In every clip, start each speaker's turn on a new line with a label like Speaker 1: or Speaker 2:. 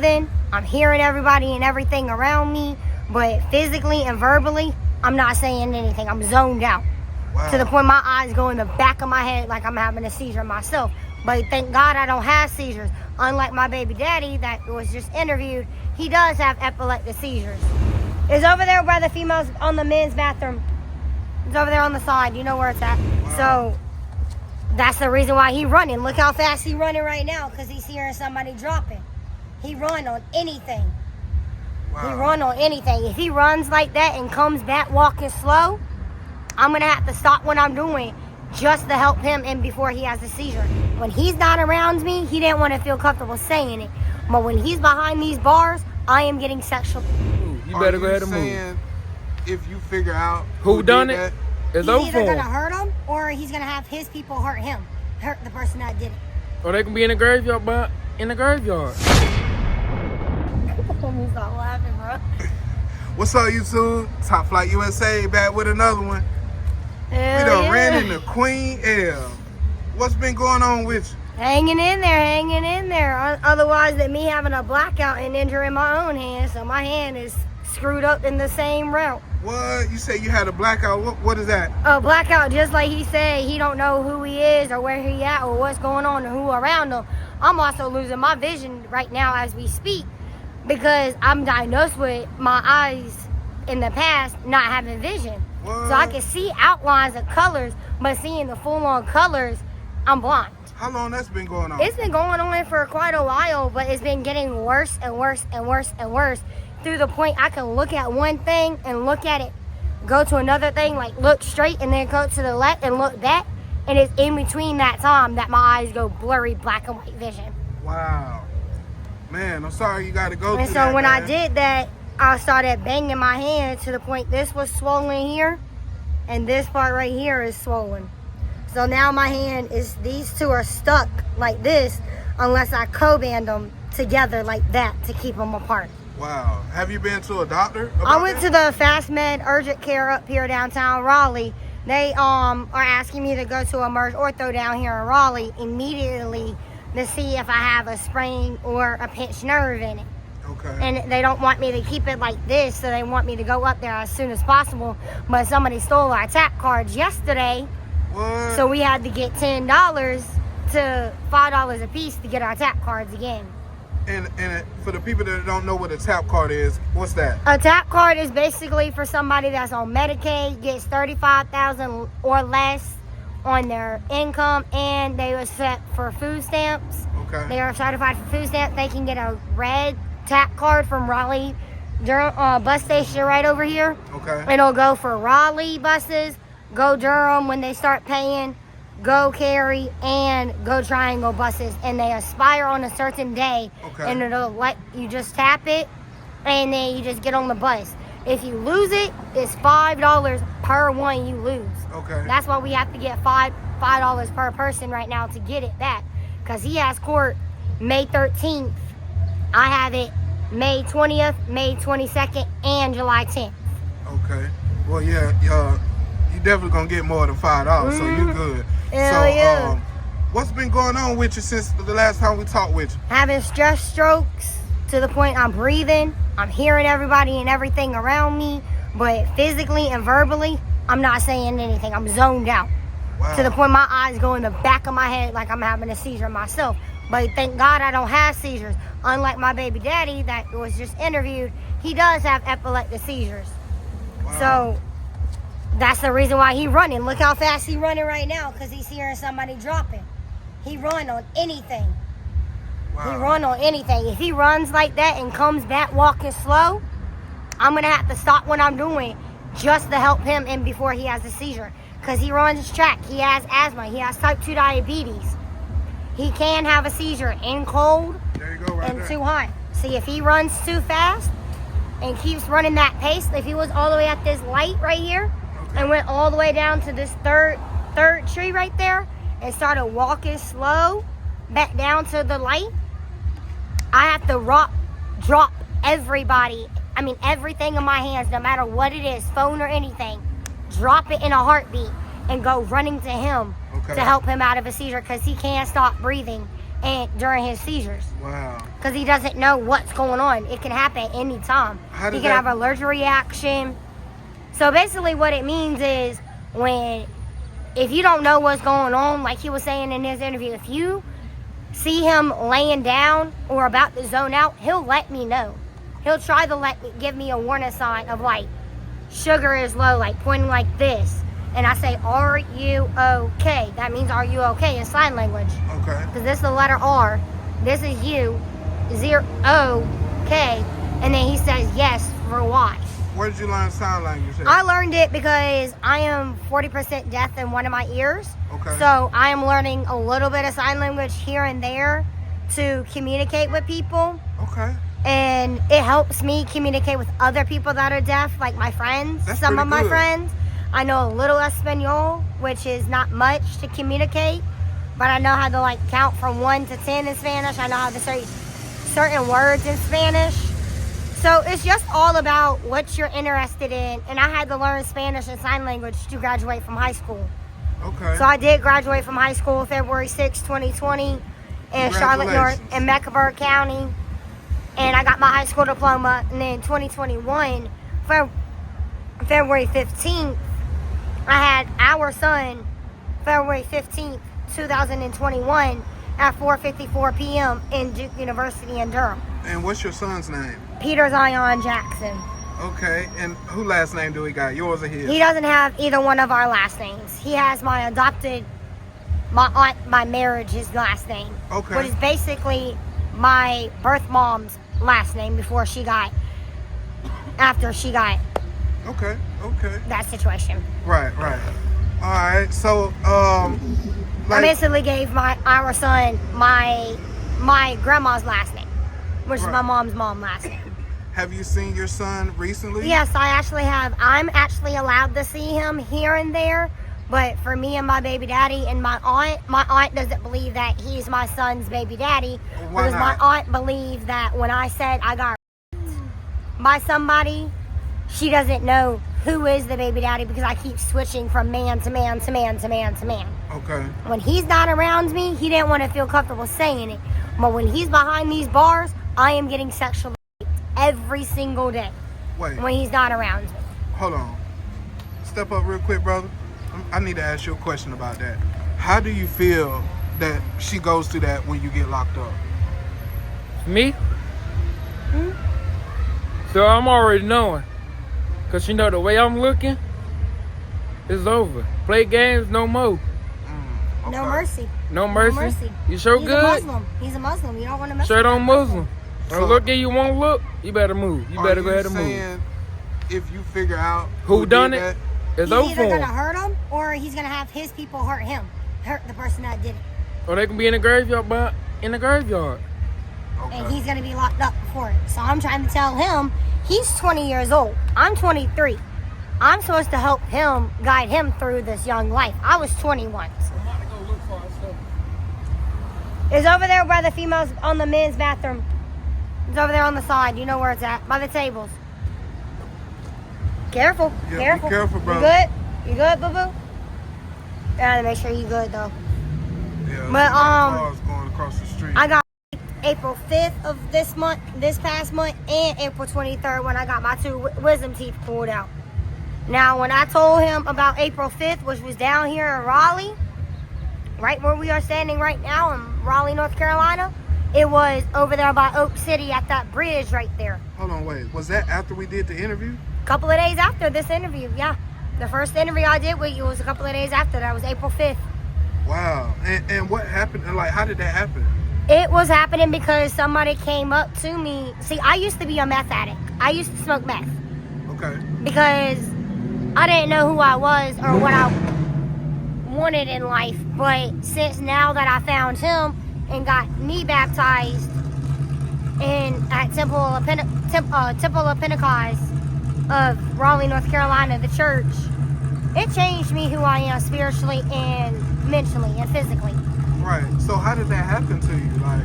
Speaker 1: I'm hearing everybody and everything around me, but physically and verbally, I'm not saying anything. I'm zoned out.
Speaker 2: Wow.
Speaker 1: To the point my eyes go in the back of my head like I'm having a seizure myself. But thank God I don't have seizures. Unlike my baby daddy that was just interviewed, he does have epileptic seizures. It's over there where the females on the men's bathroom. It's over there on the side. You know where it's at.
Speaker 2: Wow.
Speaker 1: So that's the reason why he's running. Look how fast he's running right now because he's hearing somebody dropping. He run on anything.
Speaker 2: Wow.
Speaker 1: He run on anything. If he runs like that and comes back walking slow, I'm going to have to stop what I'm doing just to help him in before he has a seizure. When he's not around me, he didn't want to feel comfortable saying it. But when he's behind these bars, I am getting sexual.
Speaker 3: You better go ahead and move.
Speaker 2: If you figure out
Speaker 3: who done it, it's
Speaker 1: he's
Speaker 3: over
Speaker 1: either
Speaker 3: for
Speaker 1: going to
Speaker 3: him.
Speaker 1: hurt him or he's going to have his people hurt him. Hurt the person that did it.
Speaker 3: Or they can be in the graveyard, but in the graveyard.
Speaker 1: Stop laughing, bro.
Speaker 2: What's up, YouTube? Top Flight USA back with another one.
Speaker 1: Hell
Speaker 2: We done
Speaker 1: yeah.
Speaker 2: ran into Queen L. What's been going on with you?
Speaker 1: Hanging in there. Otherwise than me having a blackout and injuring my own hand. So my hand is screwed up in the same route.
Speaker 2: What? You say you had a blackout. What is that?
Speaker 1: A blackout, just like he said, he don't know who he is or where he at or what's going on or who around him. I'm also losing my vision right now as we speak because I'm diagnosed with my eyes in the past not having vision.
Speaker 2: What?
Speaker 1: So I can see outlines of colors, but seeing the full-on colors, I'm blind.
Speaker 2: How long that's been going on?
Speaker 1: It's been going on for quite a while, but it's been getting worse and worse and worse and worse through the point I can look at one thing and look at it, go to another thing, like look straight and then go to the left and look back. And it's in between that time that my eyes go blurry black and white vision.
Speaker 2: Wow. Man, I'm sorry you got to go
Speaker 1: And
Speaker 2: through
Speaker 1: so
Speaker 2: that,
Speaker 1: when
Speaker 2: man.
Speaker 1: I did that, I started banging my hand to the point this was swollen here and this part right here is swollen. So now my hand is, these two are stuck like this unless I co-band them together like that to keep them apart.
Speaker 2: Wow. Have you been to a doctor about
Speaker 1: I went
Speaker 2: that?
Speaker 1: to the Fast Med Urgent Care up here downtown Raleigh. They are asking me to go to a Merge Ortho down here in Raleigh immediately to see if I have a sprain or a pinched nerve in it.
Speaker 2: Okay.
Speaker 1: And they don't want me to keep it like this, so they want me to go up there as soon as possible. But somebody stole our tap cards yesterday,
Speaker 2: What?
Speaker 1: so we had to get $10 to $5 a piece to get our tap cards again.
Speaker 2: And for the people that don't know what a tap card is, what's that?
Speaker 1: A tap card is basically for somebody that's on Medicaid, gets $35,000 or less on their income, and they are set for food stamps.
Speaker 2: Okay.
Speaker 1: They are certified for food stamps. They can get a red tap card from Raleigh Durham bus station right over here.
Speaker 2: Okay.
Speaker 1: It'll go for Raleigh buses, go Durham when they start paying, go Cary, and go Triangle buses, and they expire on a certain day.
Speaker 2: Okay.
Speaker 1: And it'll let you just tap it, and then you just get on the bus. If you lose it, it's $5 per one you lose.
Speaker 2: Okay.
Speaker 1: That's why we have to get $5 per person right now to get it back, because he has court May 13th. I have it May 20th, May 22nd, and July 10th.
Speaker 2: Okay. Well, yeah, you definitely gonna get more than $5, so you good.
Speaker 1: Hell
Speaker 2: so,
Speaker 1: yeah.
Speaker 2: What's been going on with you since the last time we talked with you?
Speaker 1: Having stress strokes to the point I'm breathing, I'm hearing everybody and everything around me, but physically and verbally, I'm not saying anything. I'm zoned out.
Speaker 2: Wow.
Speaker 1: To the point my eyes go in the back of my head like I'm having a seizure myself. But thank God I don't have seizures. Unlike my baby daddy that was just interviewed, he does have epileptic seizures.
Speaker 2: Wow.
Speaker 1: So that's the reason why he's running. Look how fast he's running right now because he's hearing somebody dropping. He run on anything.
Speaker 2: Wow.
Speaker 1: He run on anything. If he runs like that and comes back walking slow, I'm going to have to stop what I'm doing just to help him in before he has a seizure. Because he runs track. He has asthma. He has type 2 diabetes. He can have a seizure in cold
Speaker 2: There you go, right
Speaker 1: and
Speaker 2: there.
Speaker 1: too hot. See, if he runs too fast and keeps running that pace, if he was all the way at this light right here and went all the way down to this third tree right there and started walking slow back down to the light, I have to drop everything in my hands, no matter what it is, phone or anything, drop it in a heartbeat and go running to him
Speaker 2: Okay.
Speaker 1: to help him out of a seizure because he can't stop breathing and during his seizures.
Speaker 2: Wow.
Speaker 1: Because he doesn't know what's going on. It can happen any time. He can have an allergic reaction. So basically what it means is if you don't know what's going on, like he was saying in his interview, if you see him laying down or about to zone out, he'll let me know. He'll try to give me a warning sign of like, sugar is low, like pointing like this. And I say, are you okay? That means, are you okay in sign language.
Speaker 2: Okay.
Speaker 1: Because this is the letter R. This is you. O-K. And then he says yes for Y.
Speaker 2: Where did you learn sign language?
Speaker 1: I learned it because I am 40% deaf in one of my ears.
Speaker 2: Okay.
Speaker 1: So I am learning a little bit of sign language here and there to communicate with people.
Speaker 2: Okay.
Speaker 1: And it helps me communicate with other people that are deaf, like my friends.
Speaker 2: That's
Speaker 1: some
Speaker 2: pretty
Speaker 1: of my
Speaker 2: good.
Speaker 1: friends. I know a little Espanol, which is not much to communicate, but I know how to like count from 1 to 10 in Spanish. I know how to say certain words in Spanish. So it's just all about what you're interested in. And I had to learn Spanish and sign language to graduate from high school.
Speaker 2: Okay.
Speaker 1: So I did graduate from high school February 6, 2020 in Charlotte North in Mecklenburg County. And I got my high school diploma. And then 2021, February 15th, I had our son, February 15th, 2021 at 4:54 p.m. in Duke University in Durham.
Speaker 2: And what's your son's name?
Speaker 1: Peter Zion Jackson.
Speaker 2: Okay. And who last name do he got? Yours or his?
Speaker 1: He doesn't have either one of our last names. He has my aunt by marriage's last name.
Speaker 2: Okay.
Speaker 1: Which is basically my birth mom's last name after she got
Speaker 2: Okay.
Speaker 1: that situation.
Speaker 2: Right. All right. So,
Speaker 1: I basically gave our son my grandma's last name, which is my mom's last name.
Speaker 2: Have you seen your son recently?
Speaker 1: Yes, I actually have. I'm actually allowed to see him here and there, but for me and my baby daddy and my aunt doesn't believe that he's my son's baby daddy.
Speaker 2: Why
Speaker 1: Because
Speaker 2: not?
Speaker 1: my aunt believes that when I said I got by somebody, she doesn't know who is the baby daddy because I keep switching from man to man to man to man to man.
Speaker 2: Okay.
Speaker 1: When he's not around me, he didn't want to feel comfortable saying it. But when he's behind these bars, I am getting sexually raped every single day.
Speaker 2: Wait.
Speaker 1: When he's not around me.
Speaker 2: Hold on. Step up real quick, brother. I need to ask you a question about that. How do you feel that she goes through that when you get locked up?
Speaker 3: Me? So I'm already knowing. Because you know the way I'm looking, it's over. Play games, no more.
Speaker 2: Okay.
Speaker 1: No mercy.
Speaker 3: No mercy.
Speaker 1: No mercy.
Speaker 3: You sure
Speaker 1: He's
Speaker 3: good?
Speaker 1: a Muslim. He's a Muslim. You don't want to mess
Speaker 3: Straight
Speaker 1: with
Speaker 3: on
Speaker 1: him.
Speaker 3: Muslim.
Speaker 2: So-
Speaker 3: Look at you won't look, you better move. You better go ahead and
Speaker 2: Are you
Speaker 3: move.
Speaker 2: saying if you figure out
Speaker 3: Who done
Speaker 2: did
Speaker 3: it?
Speaker 2: that,
Speaker 3: It's
Speaker 1: He's
Speaker 3: over
Speaker 1: either
Speaker 3: for
Speaker 1: going to
Speaker 3: him.
Speaker 1: hurt him or he's going to have his people hurt him. Hurt the person that did it.
Speaker 3: Or they can be in the graveyard, but in the graveyard.
Speaker 1: And
Speaker 2: okay.
Speaker 1: he's going to be locked up for it. So I'm trying to tell him, he's 20 years old. I'm 23. I'm supposed to help him, guide him through this young life. I was 21. It's over there by the females on the men's bathroom. It's over there on the side. You know where it's at. By the tables. Careful.
Speaker 2: Yeah, be
Speaker 1: careful.
Speaker 2: careful, bro.
Speaker 1: You good? You good, boo-boo? Gotta make sure you good, though.
Speaker 2: Yeah,
Speaker 1: But,
Speaker 2: cars going across the street.
Speaker 1: I got April 5th of this past month, and April 23rd when I got my 2 wisdom teeth pulled out. Now, when I told him about April 5th, which was down here in Raleigh, right where we are standing right now in Raleigh, North Carolina, it was over there by Oak City at that bridge right there.
Speaker 2: Hold on, wait. Was that after we did the interview?
Speaker 1: A couple of days after this interview, yeah. The first interview I did with you was a couple of days after. That was April 5th.
Speaker 2: Wow. And what happened? And like, how did that happen?
Speaker 1: It was happening because somebody came up to me. See, I used to be a meth addict. I used to smoke meth
Speaker 2: Okay.
Speaker 1: because I didn't know who I was or what I wanted in life. But since now that I found him and got me baptized at Temple of Pentecost of Raleigh, North Carolina, the church, it changed me who I am spiritually and mentally and physically.
Speaker 2: Right. So how did that happen to you? Like,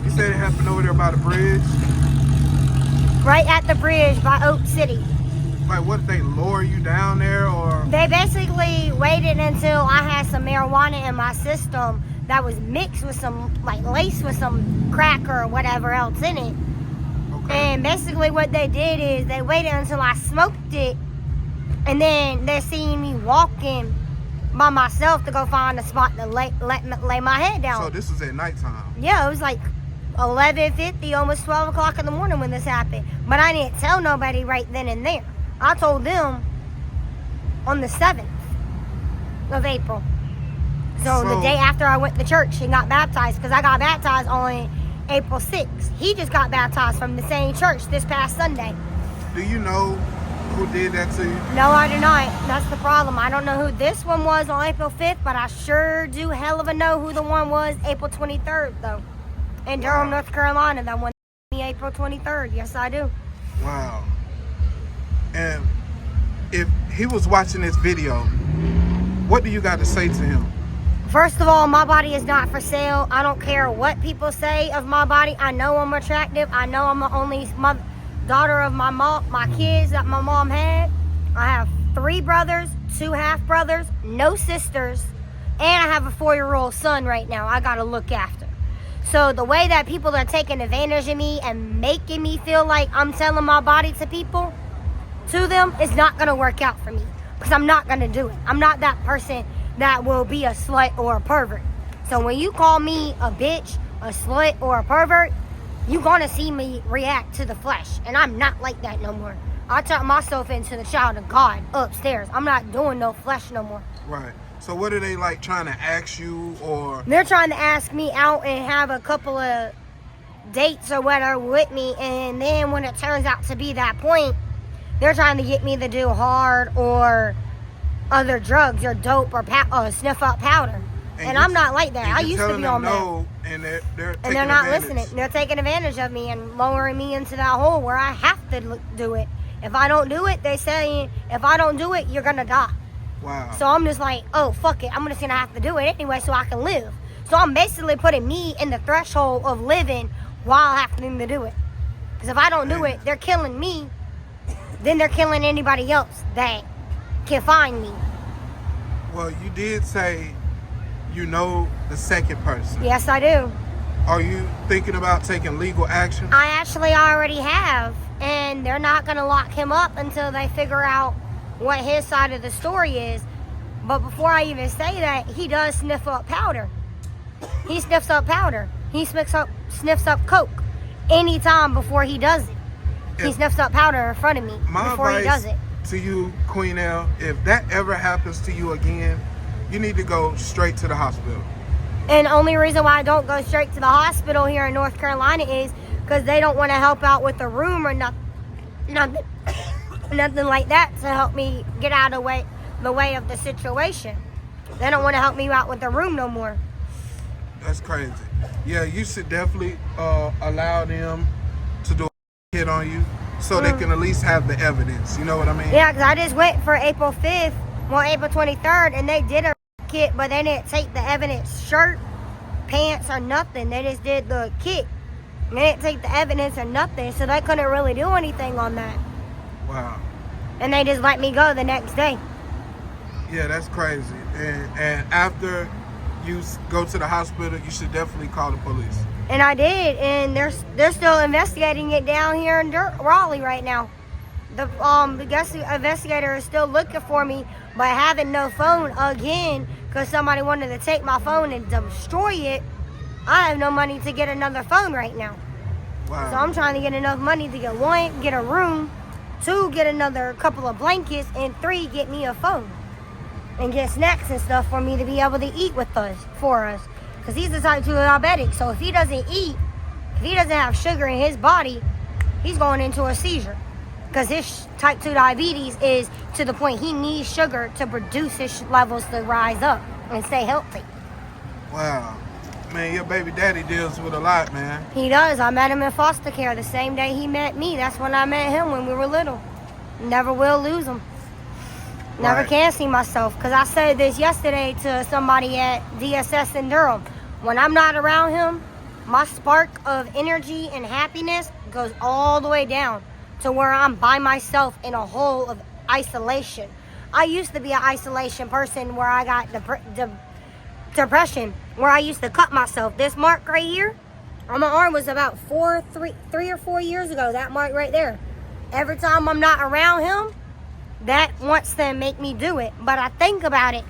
Speaker 2: you said it happened over there by the bridge.
Speaker 1: Right at the bridge by Oak City.
Speaker 2: Like, what, did they lower you down there or?
Speaker 1: They basically waited until I had some marijuana in my system that was mixed with some, like, laced with some crack or whatever else in it.
Speaker 2: Okay.
Speaker 1: And basically what they did is they waited until I smoked it, and then they're seeing me walking by myself to go find a spot to lay my head down.
Speaker 2: So this was at nighttime.
Speaker 1: Yeah, it was like 11:50, almost 12 o'clock in the morning when this happened. But I didn't tell nobody right then and there. I told them on the 7th of April. So the day after I went to church and got baptized, because I got baptized on April 6th. He just got baptized from the same church this past Sunday.
Speaker 2: Do you know who did that to you?
Speaker 1: No, I do not. That's the problem. I don't know who this one was on April 5th, but I sure do hell of a know who the one was April 23rd, though. In Durham, North Carolina, that one me April 23rd. Yes, I do.
Speaker 2: Wow. And if he was watching this video, what do you got to say to him?
Speaker 1: First of all, my body is not for sale. I don't care what people say of my body. I know I'm attractive. I know I'm the only daughter of my mom, my kids that my mom had. I have 3 brothers, 2 half brothers, no sisters, and I have a 4-year-old son right now I gotta look after. So the way that people are taking advantage of me and making me feel like I'm selling my body to people, to them, is not gonna work out for me, because I'm not gonna do it. I'm not that person that will be a slut or a pervert. So when you call me a bitch, a slut, or a pervert, you're gonna see me react to the flesh. And I'm not like that no more. I turn myself into the child of God upstairs. I'm not doing no flesh no more.
Speaker 2: Right. So what are they like trying to ask you, or?
Speaker 1: They're trying to ask me out and have a couple of dates or whatever with me. And then when it turns out to be that point, they're trying to get me to do hard or other drugs or dope or sniff out powder. And I'm not like that. I used to be on that.
Speaker 2: And they're taking
Speaker 1: And they're not
Speaker 2: advantage.
Speaker 1: listening. They're taking advantage of me and lowering me into that hole where I have to do it. If I don't do it, they say, if I don't do it, you're going to die.
Speaker 2: Wow.
Speaker 1: So I'm just like, oh, fuck it. I'm just going to have to do it anyway so I can live. So I'm basically putting me in the threshold of living while having to do it. Because if I don't do it, they're killing me. Then they're killing anybody else that can find me.
Speaker 2: Well, you did say you know the second person.
Speaker 1: Yes, I do.
Speaker 2: Are you thinking about taking legal action?
Speaker 1: I actually already have. And they're not going to lock him up until they figure out what his side of the story is. But before I even say that, he does sniff up powder. He sniffs up powder. He sniffs up coke anytime before he does it. He sniffs up powder in front of me before he does it.
Speaker 2: To you, Queen L, if that ever happens to you again, you need to go straight to the hospital.
Speaker 1: And the only reason why I don't go straight to the hospital here in North Carolina is because they don't want to help out with the room or nothing like that to help me get out of the way of the situation. They don't want to help me out with the room no more.
Speaker 2: That's crazy. Yeah, you should definitely allow them to do a hit on you so they can at least have the evidence. You know what I mean?
Speaker 1: Yeah, because I just went for April 5th, April 23rd, and they did a kit, but they didn't take the evidence shirt, pants, or nothing. They just did the kit. They didn't take the evidence or nothing, so they couldn't really do anything on that.
Speaker 2: Wow.
Speaker 1: And they just let me go the next day.
Speaker 2: Yeah, that's crazy. And after you go to the hospital, you should definitely call the police.
Speaker 1: And I did, and they're still investigating it down here in Raleigh right now. The investigator is still looking for me, but having no phone again because somebody wanted to take my phone and destroy it. I have no money to get another phone right now.
Speaker 2: Wow.
Speaker 1: So I'm trying to get enough money to get 1, get a room, 2, get another couple of blankets, and 3, get me a phone. And get snacks and stuff for me to be able to eat for us. Because he's the type 2 diabetic. So if he doesn't eat, if he doesn't have sugar in his body, he's going into a seizure. Because his type 2 diabetes is to the point he needs sugar to produce his levels to rise up and stay healthy.
Speaker 2: Wow. Man, your baby daddy deals with a lot, man.
Speaker 1: He does. I met him in foster care the same day he met me. That's when I met him when we were little. Never will lose him. Never can see myself. Because I said this yesterday to somebody at DSS in Durham. When I'm not around him, my spark of energy and happiness goes all the way down to where I'm by myself in a hole of isolation. I used to be an isolation person where I got depression where I used to cut myself. This mark right here on my arm was about 3 or 4 years ago. That mark right there. Every time I'm not around him, that wants to make me do it. But I think about it.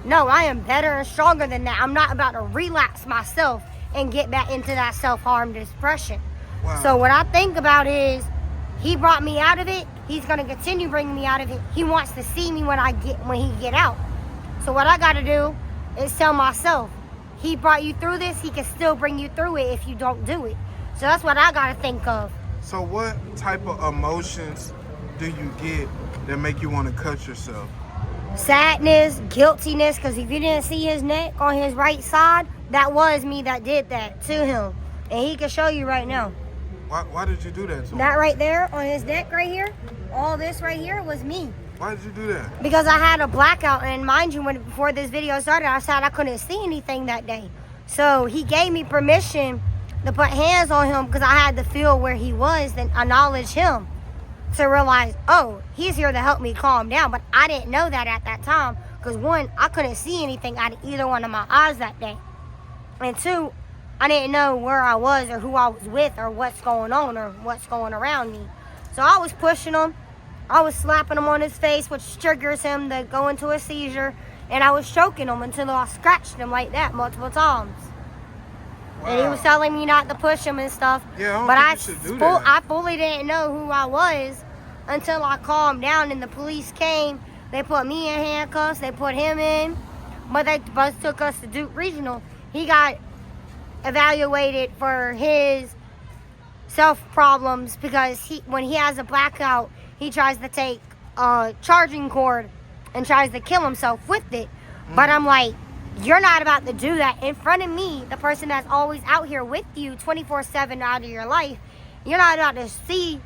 Speaker 1: No, I am better and stronger than that. I'm not about to relapse myself and get back into that self-harm depression.
Speaker 2: Wow.
Speaker 1: So what I think about is, he brought me out of it. He's gonna continue bringing me out of it. He wants to see me when he get out. So what I gotta do is tell myself, he brought you through this. He can still bring you through it if you don't do it. So that's what I gotta think of.
Speaker 2: So what type of emotions do you get that make you want to cut yourself?
Speaker 1: Sadness, guiltiness, because if you didn't see his neck on his right side, that was me that did that to him. And he can show you right now.
Speaker 2: Why did you do that to him?
Speaker 1: That right there on his neck right here, all this right here was me.
Speaker 2: Why did you do that?
Speaker 1: Because I had a blackout, and mind you, before this video started, I said I couldn't see anything that day. So he gave me permission to put hands on him because I had to feel where he was and acknowledge him to realize, oh, he's here to help me calm down. But I didn't know that at that time because, one, I couldn't see anything out of either one of my eyes that day. And two, I didn't know where I was or who I was with or what's going on or what's going around me. So I was pushing him. I was slapping him on his face, which triggers him to go into a seizure. And I was choking him until I scratched him like that multiple times.
Speaker 2: Wow.
Speaker 1: And he was telling me not to push him and stuff.
Speaker 2: Yeah,
Speaker 1: but
Speaker 2: I don't think you should do that.
Speaker 1: I fully didn't know who I was until I calmed down and the police came. They put me in handcuffs. They put him in. But they both took us to Duke Regional. He got evaluated for his self problems because when he has a blackout, he tries to take a charging cord and tries to kill himself with it. But I'm like, you're not about to do that in front of me, the person that's always out here with you 24/7 out of your life. You're not about to see,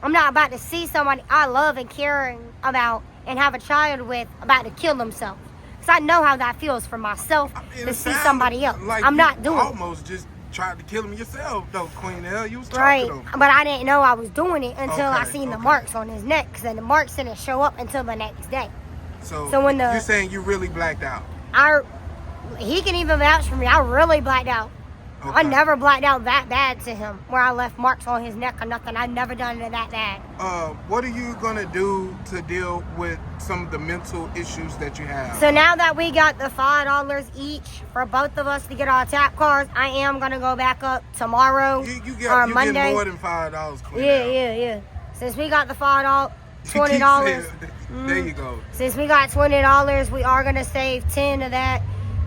Speaker 1: I'm not about to see somebody I love and care about and have a child with about to kill themselves. Because I know how that feels for myself to see somebody else.
Speaker 2: Like
Speaker 1: I'm not doing it.
Speaker 2: Almost just tried to kill him yourself, though, Queen L. You was
Speaker 1: Right,
Speaker 2: talking to him.
Speaker 1: but I didn't know I was doing it until I
Speaker 2: Okay,
Speaker 1: seen the
Speaker 2: okay.
Speaker 1: marks on his neck. Because the marks didn't show up until the next day.
Speaker 2: So
Speaker 1: when
Speaker 2: you're saying you really blacked out?
Speaker 1: He can even vouch for me. I really blacked out.
Speaker 2: Okay.
Speaker 1: I never blacked out that bad to him, where I left marks on his neck or nothing. I've never done it that bad.
Speaker 2: What are you gonna do to deal with some of the mental issues that you have?
Speaker 1: So now that we got the $5 each for both of us to get our tap cards, I am gonna go back up tomorrow
Speaker 2: you
Speaker 1: or Monday.
Speaker 2: get more than $5, Queen
Speaker 1: Yeah,
Speaker 2: L.
Speaker 1: yeah. Since we got the $20,
Speaker 2: You keep saying- There you go.
Speaker 1: Since we got $20, we are gonna save 10 of that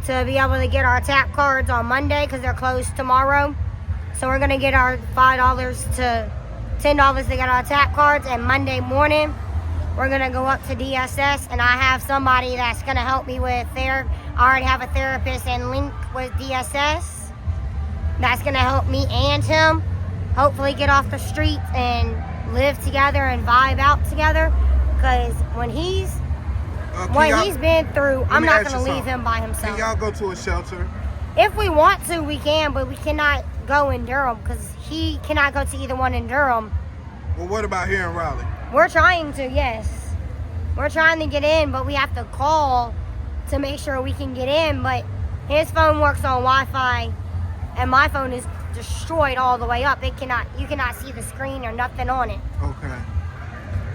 Speaker 1: to be able to get our tap cards on Monday because they're closed tomorrow. So we're gonna get our $5 to $10 to get our tap cards, and Monday morning we're gonna go up to DSS, and I have somebody that's gonna help me with I already have a therapist and link with DSS that's gonna help me and him hopefully get off the streets and live together and vibe out together. Because when he's been through, I'm not going to leave him by himself.
Speaker 2: Can y'all go to a shelter?
Speaker 1: If we want to, we can, but we cannot go in Durham because he cannot go to either one in Durham.
Speaker 2: Well, what about here in Raleigh?
Speaker 1: We're trying to, yes. We're trying to get in, but we have to call to make sure we can get in. But his phone works on Wi-Fi, and my phone is destroyed all the way up. You cannot see the screen or nothing on it.
Speaker 2: Okay.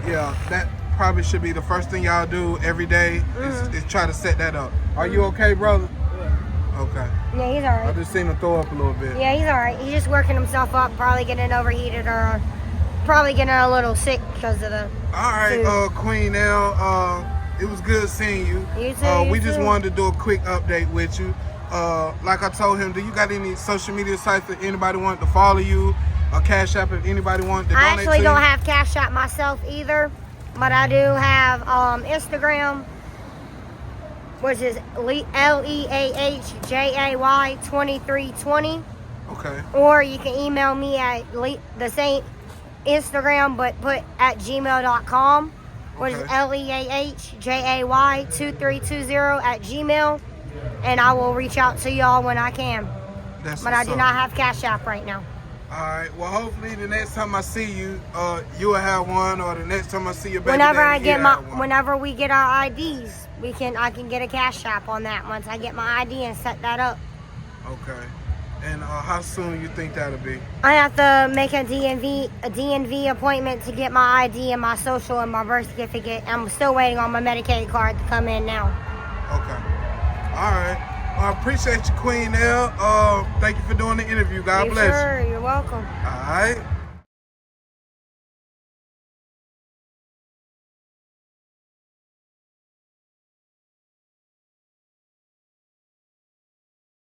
Speaker 2: Yeah, that probably should be the first thing y'all do every day is try to set that up. Are you okay, brother? Yeah. Okay.
Speaker 1: Yeah, he's all
Speaker 2: I
Speaker 1: right.
Speaker 2: just seen him throw up a little bit.
Speaker 1: Yeah, he's all right. He's just working himself up, probably getting overheated or probably getting a little sick because of the
Speaker 2: All right,
Speaker 1: food.
Speaker 2: Queen L, it was good seeing you.
Speaker 1: You too,
Speaker 2: We
Speaker 1: you
Speaker 2: just
Speaker 1: too.
Speaker 2: wanted to do a quick update with you. Like I told him, do you got any social media sites that anybody wanted to follow you? Or Cash App if anybody wanted to donate
Speaker 1: I actually
Speaker 2: to
Speaker 1: don't
Speaker 2: you?
Speaker 1: have Cash App myself either, but I do have Instagram, which is LEAHJAY2320.
Speaker 2: Okay.
Speaker 1: Or you can email me at the same Instagram, but put at gmail.com, which is
Speaker 2: Okay.
Speaker 1: LEAHJAY2320 at Gmail, and I will reach out to y'all when I can.
Speaker 2: That's
Speaker 1: But I
Speaker 2: what's
Speaker 1: do
Speaker 2: up.
Speaker 1: not have Cash App right now.
Speaker 2: All right. Well, hopefully the next time I see you, you will have one, or the next time I see your baby
Speaker 1: Whenever
Speaker 2: daddy,
Speaker 1: I get
Speaker 2: he'll
Speaker 1: my,
Speaker 2: have one.
Speaker 1: whenever we get our IDs, I can get a cash app on that once I get my ID and set that up.
Speaker 2: Okay. And how soon you think that'll be?
Speaker 1: I have to make a DNV appointment to get my ID and my social and my birth certificate. I'm still waiting on my Medicaid card to come in now.
Speaker 2: Okay. All right. Well, I appreciate you, Queen L. Thank you for doing the interview. God bless you.
Speaker 1: Sure, you're welcome.
Speaker 2: All right.